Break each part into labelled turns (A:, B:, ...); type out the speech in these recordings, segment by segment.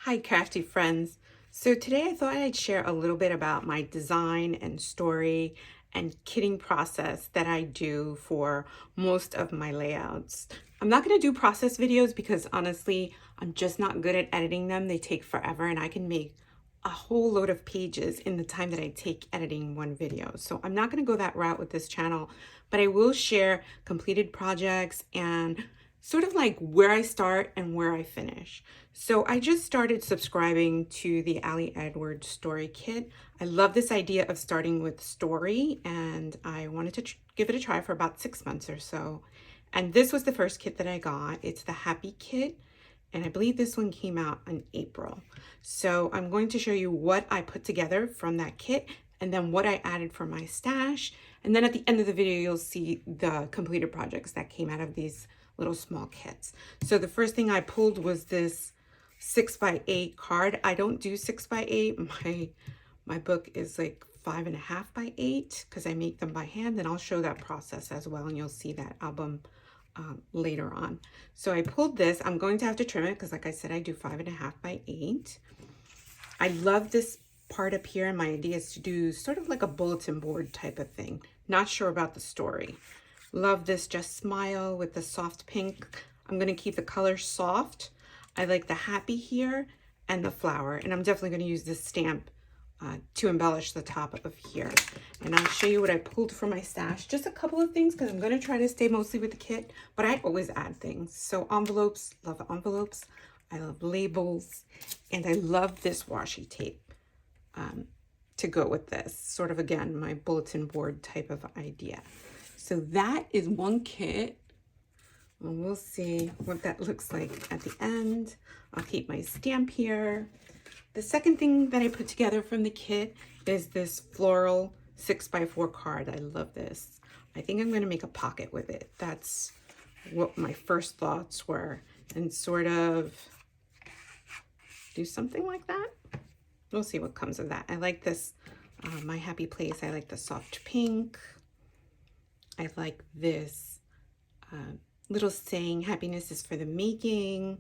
A: Hi, crafty friends. So today I thought I'd share a little bit about my design and story and kitting process that I do for most of my layouts. I'm not going to do process videos because honestly, I'm just not good at editing them. They take forever and I can make a whole load of pages in the time that I take editing one video. So I'm not going to go that route with this channel, but I will share completed projects and sort of like where I start and where I finish. So I just started subscribing to the Ali Edwards story kit. I love this idea of starting with story and I wanted to give it a try for about 6 months or so. And this was the first kit that I got. It's the Happy Kit. And I believe this one came out in April. So I'm going to show you what I put together from that kit and then what I added for my stash. And then at the end of the video, you'll see the completed projects that came out of these little small kits. So the first thing I pulled was this 6x8 card. I don't do 6x8. My book is like 5.5x8 because I make them by hand, and I'll show that process as well, and you'll see that album later on. So I pulled this. I'm going to have to trim it because, like I said, I do 5.5x8. I love this part up here, and my idea is to do sort of like a bulletin board type of thing. Not sure about the story. Love this Just Smile with the soft pink. I'm going to keep the color soft. I like the happy here and the flower, and I'm definitely going to use this stamp to embellish the top of here. And I'll show you what I pulled from my stash. Just a couple of things because I'm going to try to stay mostly with the kit, but I always add things. So envelopes, love envelopes. I love labels, and I love this washi tape to go with this. Sort of, again, my bulletin board type of idea. So that is one kit. And we'll see what that looks like at the end. I'll keep my stamp here. The second thing that I put together from the kit is this floral 6x4 card. I love this. I think I'm going to make a pocket with it. That's what my first thoughts were. And sort of do something like that. We'll see what comes of that. I like this, My Happy Place. I like the soft pink. I like this little saying, happiness is for the making,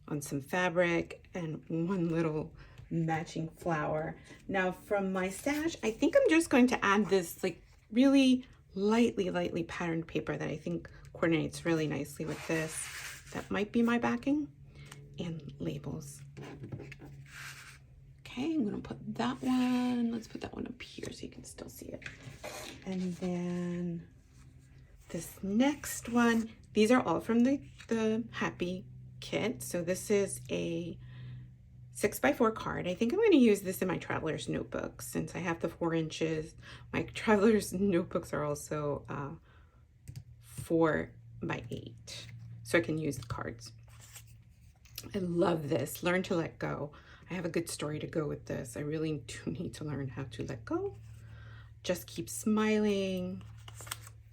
A: on some fabric, and one little matching flower. Now from my stash, I think I'm just going to add this like really lightly patterned paper that I think coordinates really nicely with this. That might be my backing, and labels. Okay, I'm gonna put that one. Let's put that one up here so you can still see it. And then this next one, these are all from the Happy Kit. So this is a 6x4 card. I think I'm going to use this in my traveler's notebook since I have the 4 inches. My traveler's notebooks are also 4x8, so I can use the cards. I love this. Learn to let go. I have a good story to go with this. I really do need to learn how to let go. Just keep smiling.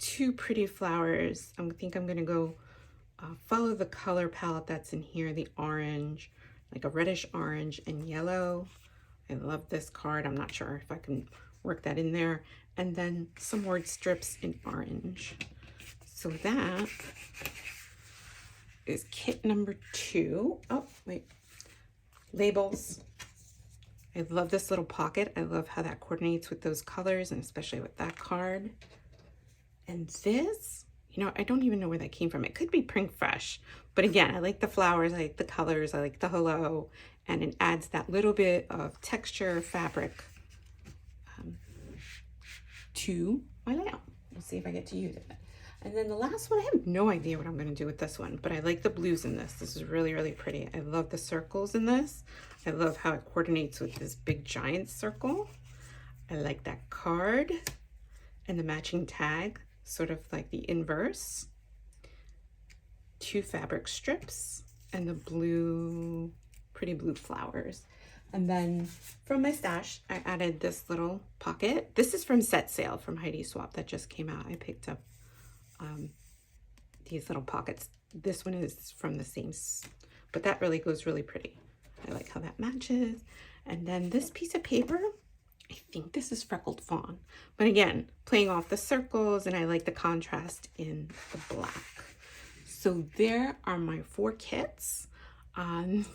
A: 2 pretty flowers. I think I'm going to go follow the color palette that's in here, the orange, like a reddish orange and yellow. I love this card. I'm not sure if I can work that in there. And then some word strips in orange. So that is kit number 2. Oh, wait. Labels. I love this little pocket. I love how that coordinates with those colors and especially with that card. And this, you know, I don't even know where that came from. It could be Prink Fresh. But again, I like the flowers, I like the colors, I like the hello. And it adds that little bit of texture, fabric to my layout. We'll see if I get to use it. And then the last one, I have no idea what I'm going to do with this one. But I like the blues in this. This is really pretty. I love the circles in this. I love how it coordinates with this big giant circle. I like that card and the matching tag. Sort of like the inverse. 2 fabric strips and the blue, pretty blue flowers. And then from my stash, I added this little pocket. This is from Set Sale from Heidi Swapp that just came out. I picked up these little pockets. This one is from the same, but that really goes really pretty. I like how that matches. And then this piece of paper, I think this is Freckled Fawn. But again, playing off the circles, and I like the contrast in the black. So there are my 4 kits.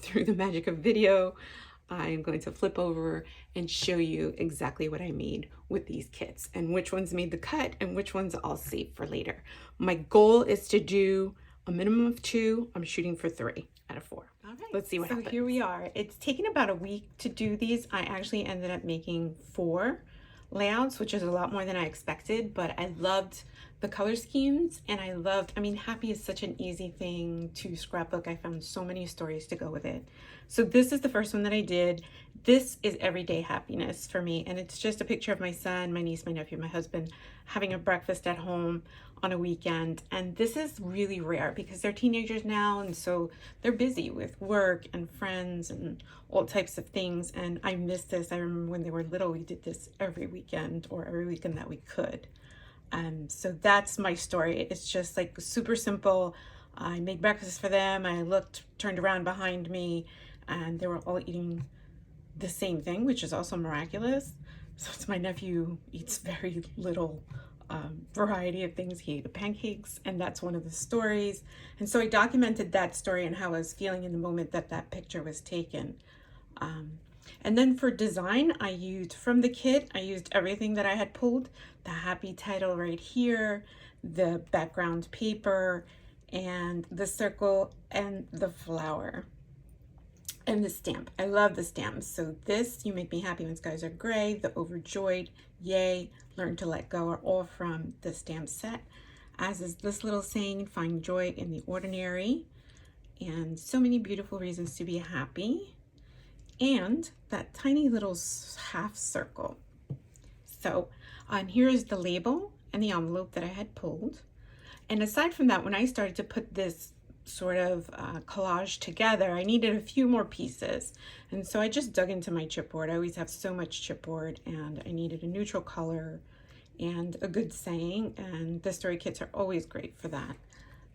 A: through the magic of video, I'm going to flip over and show you exactly what I made with these kits and which ones made the cut and which ones I'll save for later. My goal is to do a minimum of 2. I'm shooting for 3 out of 4. All right, let's see what happens. So here we are. It's taken about a week to do these. I actually ended up making 4 layouts, which is a lot more than I expected, but I loved the color schemes, and I mean, happy is such an easy thing to scrapbook. I found so many stories to go with it. So this is the first one that I did. This is everyday happiness for me, and it's just a picture of my son, my niece, my nephew, my husband having a breakfast at home on a weekend. And this is really rare because they're teenagers now, and so they're busy with work and friends and all types of things, and I miss this. I remember when they were little, we did this every weekend or every weekend that we could. So that's my story. It's just like super simple. I made breakfast for them. I turned around behind me, and they were all eating the same thing, which is also miraculous. So it's my nephew eats very little variety of things. He ate the pancakes, and that's one of the stories. And so I documented that story and how I was feeling in the moment that that picture was taken. And then for design, I used from the kit, I used everything that I had pulled, the happy title right here, the background paper, and the circle, and the flower, and the stamp. I love the stamps. So this, You Make Me Happy When Skies Are Gray, the Overjoyed, Yay, Learn to Let Go are all from the stamp set, as is this little saying, Find Joy in the Ordinary, and so many beautiful reasons to be happy, and that tiny little half circle. So here is the label and the envelope that I had pulled. And aside from that, when I started to put this sort of collage together, I needed a few more pieces. And so I just dug into my chipboard. I always have so much chipboard, and I needed a neutral color and a good saying, and the story kits are always great for that.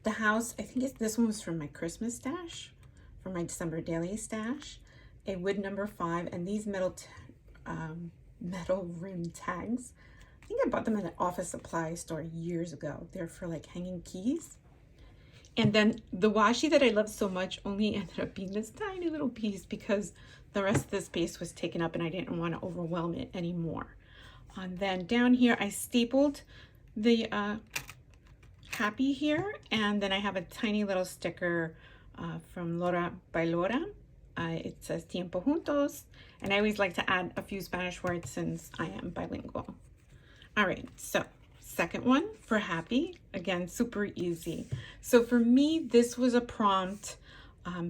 A: The house, I think this one was from my Christmas stash, from my December daily stash. A wood number 5, and these metal rim tags. I think I bought them at an office supply store years ago. They're for like hanging keys. And then the washi that I love so much only ended up being this tiny little piece because the rest of the space was taken up and I didn't want to overwhelm it anymore. And then down here, I stapled the happy here, and then I have a tiny little sticker from Laura by Laura. It says Tiempo Juntos, and I always like to add a few Spanish words since I am bilingual. All right, so second one for happy, again, super easy. So for me, this was a prompt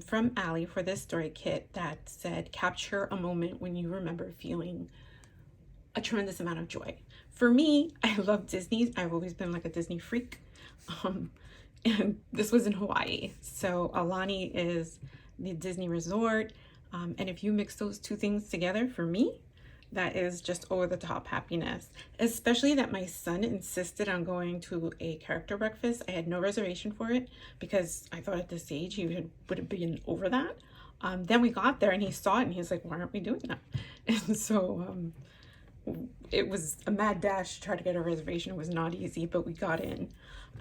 A: from Allie for this story kit that said, capture a moment when you remember feeling a tremendous amount of joy. For me, I love Disney. I've always been like a Disney freak. And this was in Hawaii. So Aulani is the Disney resort, and if you mix those two things together, for me, that is just over the top happiness. Especially that my son insisted on going to a character breakfast. I had no reservation for it because I thought at this age he would have been over that. Then we got there and he saw it and he's like, why aren't we doing that? And so it was a mad dash to try to get a reservation. It was not easy, but we got in.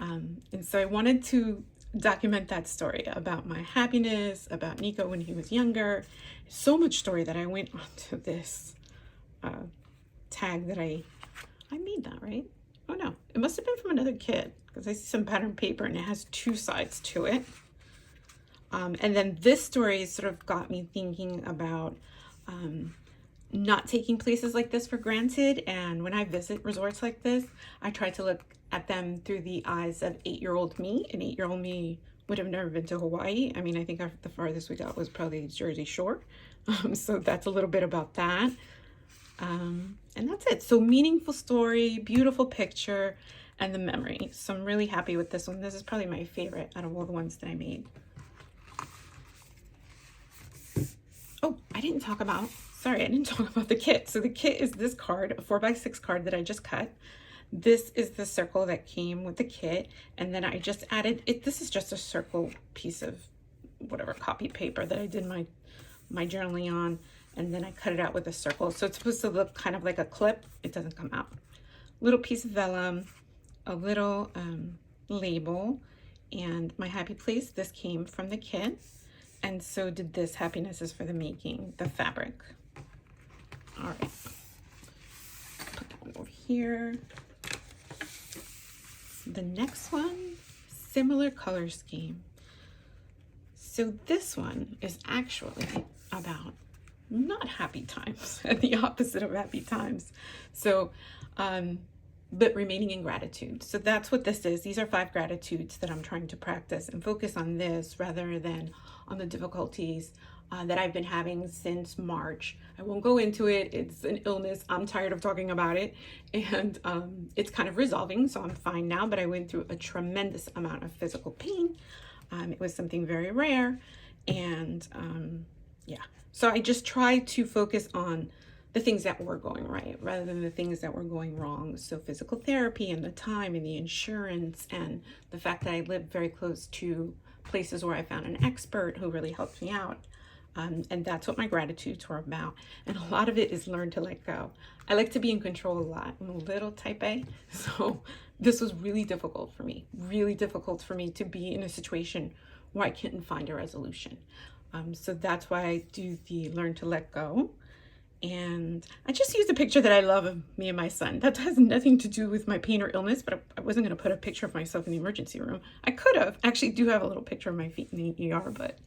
A: And so I wanted to document that story about my happiness, about Nico when he was younger. So much story that I went onto this tag that I made that, right? Oh no, it must have been from another kid because I see some pattern paper and it has 2 sides to it. And then this story sort of got me thinking about not taking places like this for granted. And when I visit resorts like this, I try to look at them through the eyes of 8-year-old me. And 8-year-old me would have never been to Hawaii. I mean, I think the farthest we got was probably Jersey Shore. So that's a little bit about that. And that's it. So meaningful story, beautiful picture, and the memory. So I'm really happy with this one. This is probably my favorite out of all the ones that I made. Oh, I didn't talk about the kit. So the kit is this card, a 4x6 card that I just cut. This is the circle that came with the kit. And then I just added it. This is just a circle piece of whatever copy paper that I did my journaling on. And then I cut it out with a circle. So it's supposed to look kind of like a clip. It doesn't come out. Little piece of vellum, a little label, and my happy place. This came from the kit. and so did this Happiness is for the Making, the fabric. All right, put that one over here. The next one, similar color scheme. So this one is actually about not happy times, the opposite of happy times. So, but remaining in gratitude. So that's what this is. These are 5 gratitudes that I'm trying to practice and focus on this rather than on the difficulties that I've been having since March. I won't go into it. It's an illness. I'm tired of talking about it, and it's kind of resolving, so I'm fine now, but I went through a tremendous amount of physical pain. It was something very rare, and yeah. So I just tried to focus on the things that were going right rather than the things that were going wrong. So physical therapy and the time and the insurance and the fact that I lived very close to places where I found an expert who really helped me out. And that's what my gratitudes were about. And a lot of it is learn to let go. I like to be in control a lot. I'm a little type A. So this was really difficult for me to be in a situation where I couldn't find a resolution. So that's why I do the learn to let go. And I just used a picture that I love of me and my son. That has nothing to do with my pain or illness, but I wasn't going to put a picture of myself in the emergency room. I could have. Actually do have a little picture of my feet in the ER, but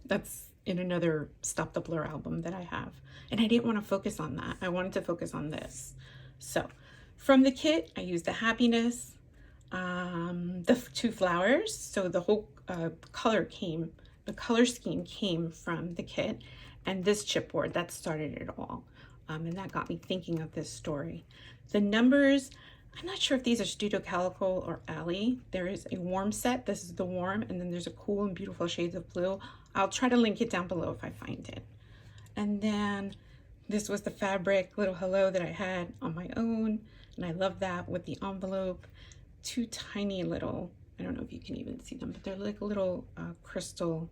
A: that's in another Stop the Blur album that I have. And I didn't want to focus on that. I wanted to focus on this. So from the kit, I used the happiness, the 2 flowers. So the whole the color scheme came from the kit, and this chipboard that started it all. And that got me thinking of this story. The numbers, I'm not sure if these are Studio Calico or Alley. There is a warm set. This is the warm, and then there's a cool and beautiful shades of blue. I'll try to link it down below if I find it. And then this was the fabric little hello that I had on my own, and I love that with the envelope. 2 tiny little, I don't know if you can even see them, but they're like little crystal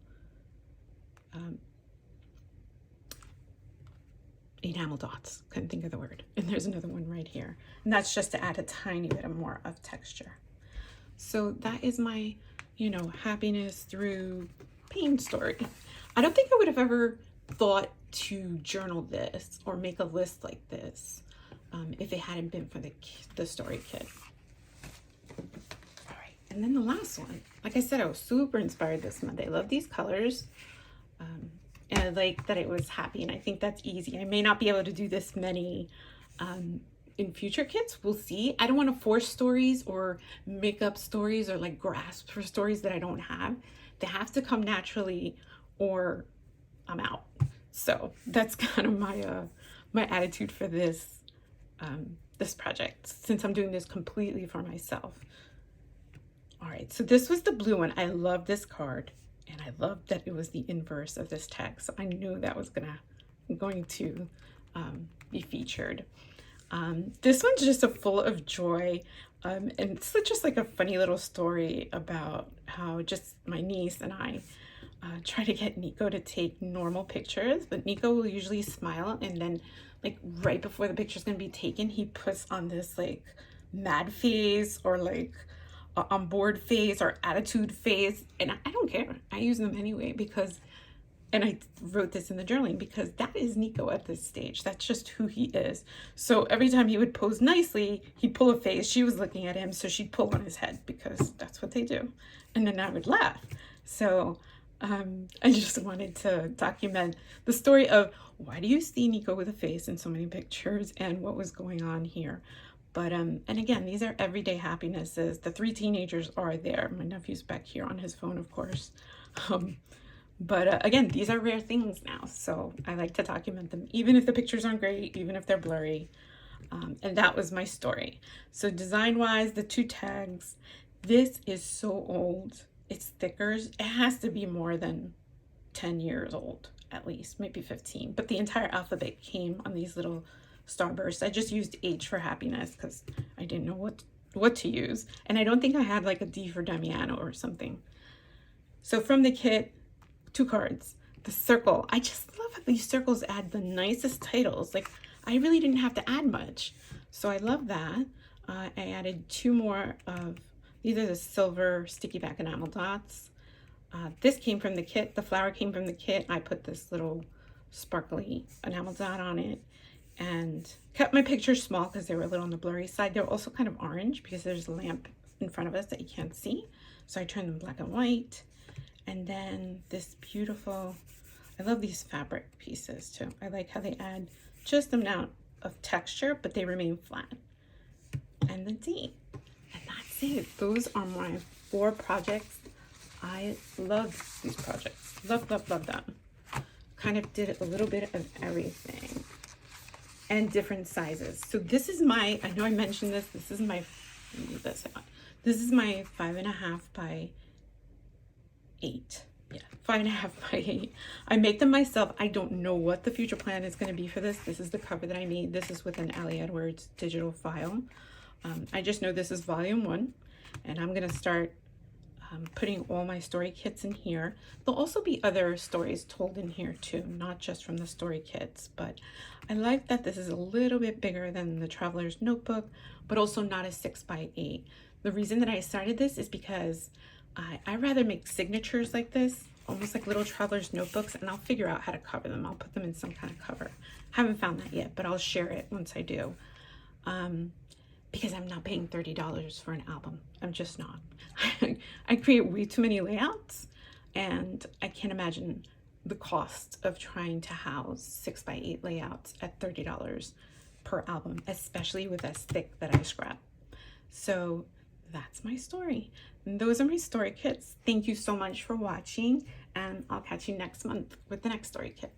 A: enamel dots. Couldn't think of the word. And there's another one right here, and that's just to add a tiny bit of more of texture. So that is my, happiness through pain story. I don't think I would have ever thought to journal this or make a list like this if it hadn't been for the story kit. All right, and then the last one, like I said, I was super inspired this month. I love these colors. And I like that it was happy, and I think that's easy. I may not be able to do this many in future kits. We'll see. I don't want to force stories or make up stories or like grasp for stories that I don't have. They have to come naturally or I'm out. So that's kind of my attitude for this this project, since I'm doing this completely for myself. All right, so this was the blue one. I love this card. And I loved that it was the inverse of this text. So I knew that was going to be featured. This one's just full of joy. And it's just like a funny little story about how just my niece and I try to get Nico to take normal pictures. But Nico will usually smile, and then like right before the picture's gonna be taken, he puts on this like mad face or like on board face or attitude face, and I don't care. I use them anyway because, and I wrote this in the journaling, because that is Nico at this stage. That's just who he is. So every time he would pose nicely, he'd pull a face. She was looking at him, so she'd pull on his head because that's what they do. And then I would laugh. So I just wanted to document the story of why do you see Nico with a face in so many pictures and what was going on here. But, and again, these are everyday happinesses. The 3 teenagers are there. My nephew's back here on his phone, of course. But again, these are rare things now. So I like to document them, even if the pictures aren't great, even if they're blurry. And that was my story. So design-wise, the 2 tags, this is so old. It's stickers. It has to be more than 10 years old, at least, maybe 15. But the entire alphabet came on these little starbursts. I just used H for happiness because I didn't know what to use, and I don't think I had like a D for Damiano or something. So from the kit, 2 cards. The circle, I just love how these circles add the nicest titles. Like I really didn't have to add much, so I love that. I added 2 more of these are the silver sticky back enamel dots. This came from the kit. The flower came from the kit. I put this little sparkly enamel dot on it and kept my pictures small because they were a little on the blurry side. They're also kind of orange because there's a lamp in front of us that you can't see. So I turned them black and white. And then this beautiful, I love these fabric pieces too. I like how they add just the amount of texture, but they remain flat. And the D. And that's it. Those are my 4 projects. I love these projects. Love, love, love them. Kind of did a little bit of everything. And different sizes. So this is my, I know I mentioned this, this is my, move this out. This is my 5.5 by 8. Yeah, 5.5 by 8. I make them myself. I don't know what the future plan is going to be for this. This is the cover that I made. This is with an Ali Edwards digital file. I just know this is volume 1, and I'm going to start putting all my story kits in here. There'll also be other stories told in here too, not just from the story kits, but I like that this is a little bit bigger than the Traveler's Notebook, but also not a 6 by 8. The reason that I started this is because I rather make signatures like this, almost like little Traveler's Notebooks, and I'll figure out how to cover them. I'll put them in some kind of cover. Haven't found that yet, but I'll share it once I do. Because I'm not paying $30 for an album. I'm just not. I create way too many layouts, and I can't imagine the cost of trying to house 6 by 8 layouts at $30 per album, especially with as thick that I scrap. So that's my story. And those are my story kits. Thank you so much for watching, and I'll catch you next month with the next story kit.